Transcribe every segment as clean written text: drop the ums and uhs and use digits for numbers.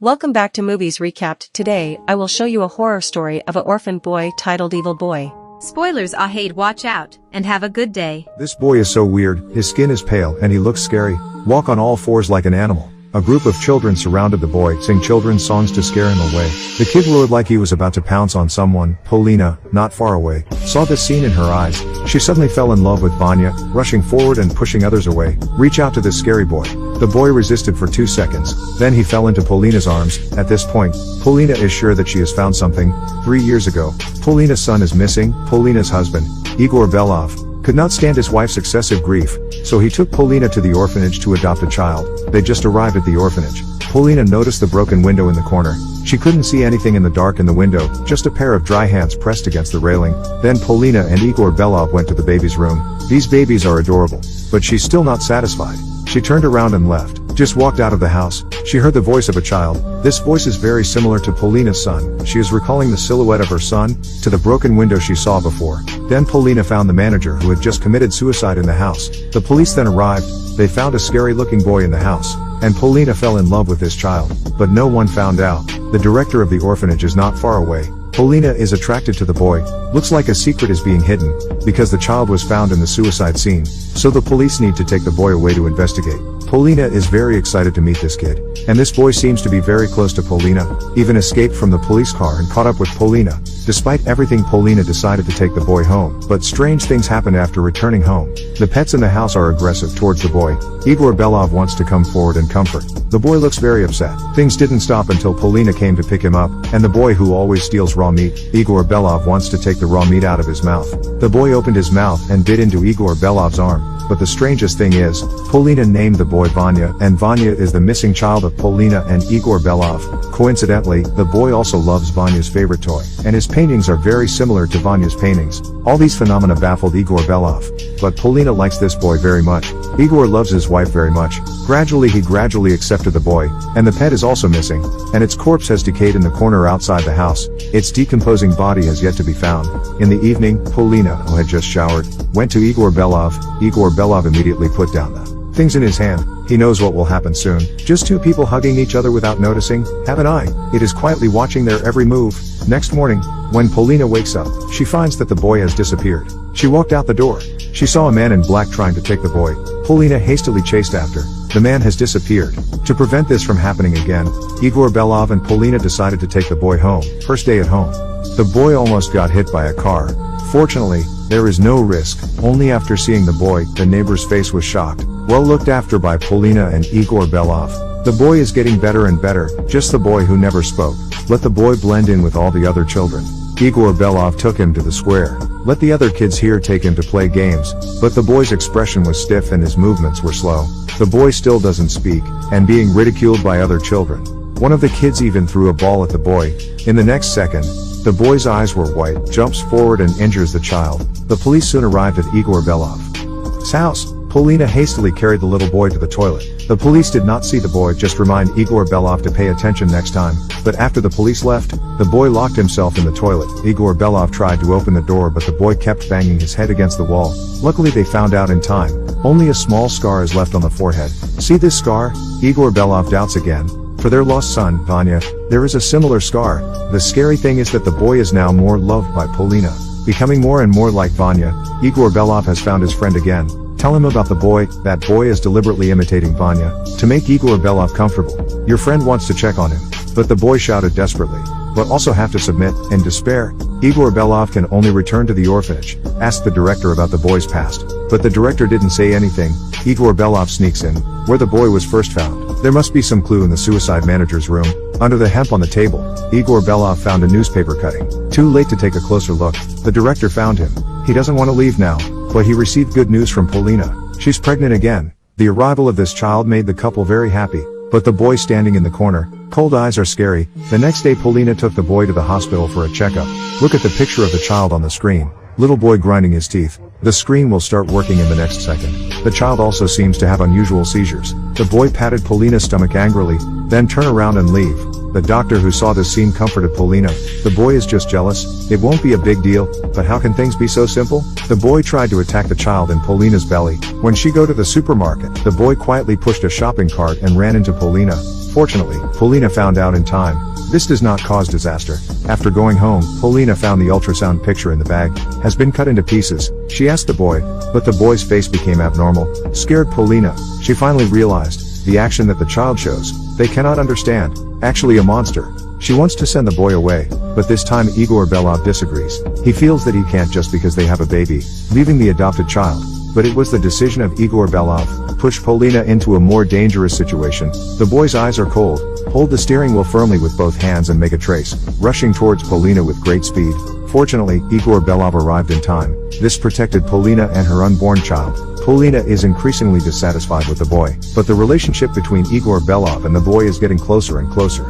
Welcome back to Movies Recapped. Today, I will show you a horror story of an orphaned boy titled Evil Boy. Spoilers ahead, watch out, and have a good day. This boy is so weird, his skin is pale and he looks scary. Walk on all fours like an animal. A group of children surrounded the boy, sing children's songs to scare him away. The kid roared like he was about to pounce on someone. Polina, not far away, saw this scene in her eyes. She suddenly fell in love with Vanya, rushing forward and pushing others away. Reach out to this scary boy. The boy resisted for 2 seconds. Then he fell into Polina's arms. At this point, Polina is sure that she has found something. 3 years ago, Polina's son is missing. Polina's husband, Igor Belov, could not stand his wife's excessive grief, so he took Polina to the orphanage to adopt a child. They just arrived at the orphanage. Polina noticed the broken window in the corner. She couldn't see anything in the dark in the window, just a pair of dry hands pressed against the railing. Then Polina and Igor Belov went to the baby's room. These babies are adorable, but she's still not satisfied. She turned around and left. Just walked out of the house. She heard the voice of a child. This voice is very similar to Polina's son. She is recalling the silhouette of her son to the broken window she saw before. Then Polina found the manager who had just committed suicide in the house. The police then arrived. They found a scary looking boy in the house, and Polina fell in love with this child. But no one found out. The director of the orphanage is not far away. Polina is attracted to the boy. Looks like a secret is being hidden, because the child was found in the suicide scene. So the police need to take the boy away to investigate. Polina is very excited to meet this kid, and this boy seems to be very close to Polina, even escaped from the police car and caught up with Polina. Despite everything, Polina decided to take the boy home, but strange things happen after returning home. The pets in the house are aggressive towards the boy. Igor Belov wants to come forward and comfort. The boy looks very upset. Things didn't stop until Polina came to pick him up, and the boy who always steals raw meat, Igor Belov, wants to take the raw meat out of his mouth. The boy opened his mouth and bit into Igor Belov's arm. But the strangest thing is, Polina named the boy Vanya, and Vanya is the missing child of Polina and Igor Belov. Coincidentally, the boy also loves Vanya's favorite toy, and his paintings are very similar to Vanya's paintings. All these phenomena baffled Igor Belov, but Polina likes this boy very much. Igor loves his wife very much. He gradually accepted the boy, and the pet is also missing, and its corpse has decayed in the corner outside the house. Its decomposing body has yet to be found. In the evening, Polina, who had just showered, went to Igor Belov. Igor Belov immediately put down the things in his hand. He knows what will happen soon. Just two people hugging each other without noticing. Have an eye. It is quietly watching their every move. Next morning, when Polina wakes up, she finds that the boy has disappeared. She walked out the door. She saw a man in black trying to take the boy. Polina hastily chased after. The man has disappeared. To prevent this from happening again, Igor Belov and Polina decided to take the boy home. First day at home, the boy almost got hit by a car. Fortunately, there is no risk. Only after seeing the boy, the neighbor's face was shocked. Well looked after by Polina and Igor Belov. The boy is getting better and better, just the boy who never spoke. Let the boy blend in with all the other children. Igor Belov took him to the square. Let the other kids here take him to play games, but the boy's expression was stiff and his movements were slow. The boy still doesn't speak, and being ridiculed by other children. One of the kids even threw a ball at the boy. In the next second, the boy's eyes were white, jumps forward and injures the child. The police soon arrived at Igor Belov's house. Polina hastily carried the little boy to the toilet. The police did not see the boy, just remind Igor Belov to pay attention next time. But after the police left, the boy locked himself in the toilet. Igor Belov tried to open the door, but the boy kept banging his head against the wall. Luckily they found out in time. Only a small scar is left on the forehead. See this scar? Igor Belov doubts again. For their lost son, Vanya, there is a similar scar. The scary thing is that the boy is now more loved by Polina. Becoming more and more like Vanya, Igor Belov has found his friend again. Tell him about the boy. That boy is deliberately imitating Vanya to make Igor Belov comfortable. Your friend wants to check on him. But the boy shouted desperately, but also have to submit. In despair, Igor Belov can only return to the orphanage. Ask the director about the boy's past. But the director didn't say anything. Igor Belov sneaks in, where the boy was first found. There must be some clue in the suicide manager's room. Under the hemp on the table, Igor Belov found a newspaper cutting. Too late to take a closer look. The director found him. He doesn't want to leave now, but he received good news from Polina. She's pregnant again. The arrival of this child made the couple very happy, but the boy standing in the corner, cold eyes are scary. The next day Polina took the boy to the hospital for a checkup. Look at the picture of the child on the screen. Little boy grinding his teeth. The screen will start working in the next second. The child also seems to have unusual seizures. The boy patted Polina's stomach angrily, then turn around and leave. The doctor who saw this scene comforted Polina. The boy is just jealous. It won't be a big deal, but how can things be so simple? The boy tried to attack the child in Polina's belly. When she go to the supermarket, the boy quietly pushed a shopping cart and ran into Polina. Fortunately, Polina found out in time. This does not cause disaster. After going home, Polina found the ultrasound picture in the bag. Has been cut into pieces. She asked the boy, but the boy's face became abnormal. Scared Polina, she finally realized, the action that the child shows, they cannot understand. Actually a monster. She wants to send the boy away, but this time Igor Belov disagrees. He feels that he can't just because they have a baby, leaving the adopted child. But it was the decision of Igor Belov, push Polina into a more dangerous situation. The boy's eyes are cold. Hold the steering wheel firmly with both hands and make a trace, rushing towards Polina with great speed. Fortunately, Igor Belov arrived in time. This protected Polina and her unborn child. Polina is increasingly dissatisfied with the boy, but the relationship between Igor Belov and the boy is getting closer and closer.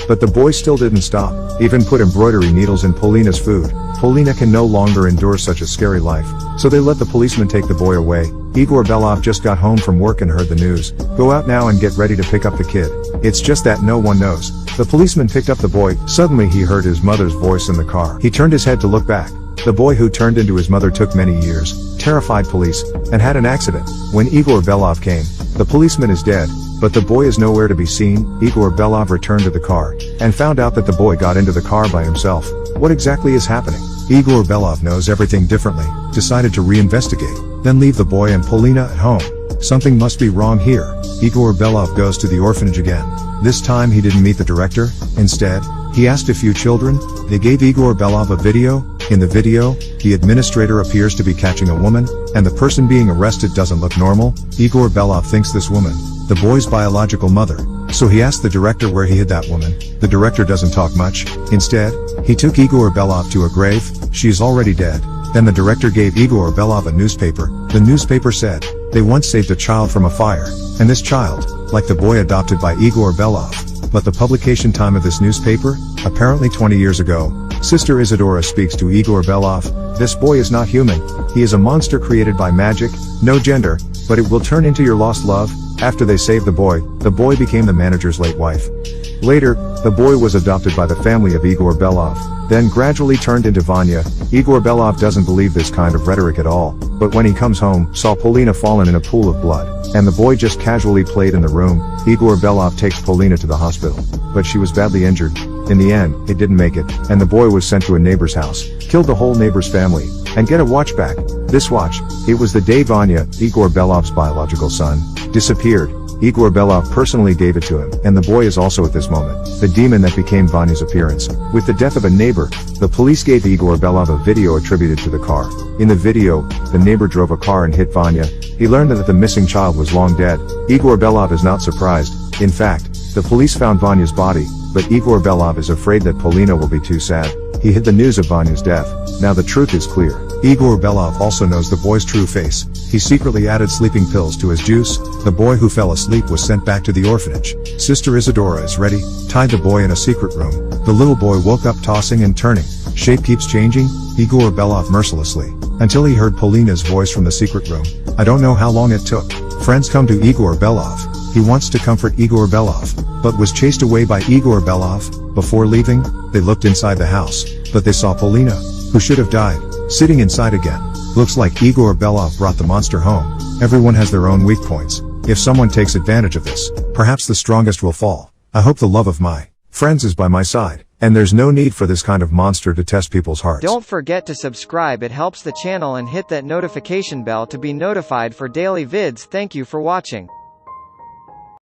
But the boy still didn't stop, even put embroidery needles in Polina's food. Polina can no longer endure such a scary life, so they let the policeman take the boy away. Igor Belov just got home from work and heard the news. Go out now and get ready to pick up the kid. It's just that no one knows. The policeman picked up the boy. Suddenly he heard his mother's voice in the car. He turned his head to look back. The boy who turned into his mother took many years, terrified police, and had an accident. When Igor Belov came, the policeman is dead, but the boy is nowhere to be seen. Igor Belov returned to the car, and found out that the boy got into the car by himself. What exactly is happening? Igor Belov knows everything differently, decided to reinvestigate, then leave the boy and Polina at home. Something must be wrong here. Igor Belov goes to the orphanage again. This time he didn't meet the director. Instead, he asked a few children. They gave Igor Belov a video. In the video, the administrator appears to be catching a woman, and the person being arrested doesn't look normal. Igor Belov thinks this woman, the boy's biological mother. So he asked the director where he hid that woman. The director doesn't talk much. Instead, he took Igor Belov to a grave. She is already dead. Then the director gave Igor Belov a newspaper. The newspaper said, they once saved a child from a fire. And this child, like the boy adopted by Igor Belov. But the publication time of this newspaper? Apparently 20 years ago. Sister Isadora speaks to Igor Belov. This boy is not human. He is a monster created by magic, no gender, but it will turn into your lost love. After they saved the boy became the manager's late wife. Later, the boy was adopted by the family of Igor Belov, then gradually turned into Vanya. Igor Belov doesn't believe this kind of rhetoric at all, but when he comes home, saw Polina fallen in a pool of blood, and the boy just casually played in the room. Igor Belov takes Polina to the hospital, but she was badly injured. In the end, it didn't make it, and the boy was sent to a neighbor's house, killed the whole neighbor's family, and get a watch back. This watch, it was the day Vanya, Igor Belov's biological son, disappeared. Igor Belov personally gave it to him, and the boy is also at this moment the demon that became Vanya's appearance. With the death of a neighbor, the police gave Igor Belov a video attributed to the car. In the video, the neighbor drove a car and hit Vanya. He learned that the missing child was long dead. Igor Belov is not surprised. In fact, the police found Vanya's body, but Igor Belov is afraid that Polina will be too sad. He hid the news of Vanya's death. Now the truth is clear. Igor Belov also knows the boy's true face. He secretly added sleeping pills to his juice. The boy who fell asleep was sent back to the orphanage. Sister Isadora is ready, tied the boy in a secret room. The little boy woke up tossing and turning. Shape keeps changing. Igor Belov mercilessly, until he heard Polina's voice from the secret room. I don't know how long it took. Friends come to Igor Belov. He wants to comfort Igor Belov, but was chased away by Igor Belov. Before leaving, they looked inside the house, but they saw Polina, who should have died, sitting inside again. Looks like Igor Belov brought the monster home. Everyone has their own weak points. If someone takes advantage of this, perhaps the strongest will fall. I hope the love of my friends is by my side, and there's no need for this kind of monster to test people's hearts. Don't forget to subscribe, it helps the channel, and hit that notification bell to be notified for daily vids. Thank you for watching.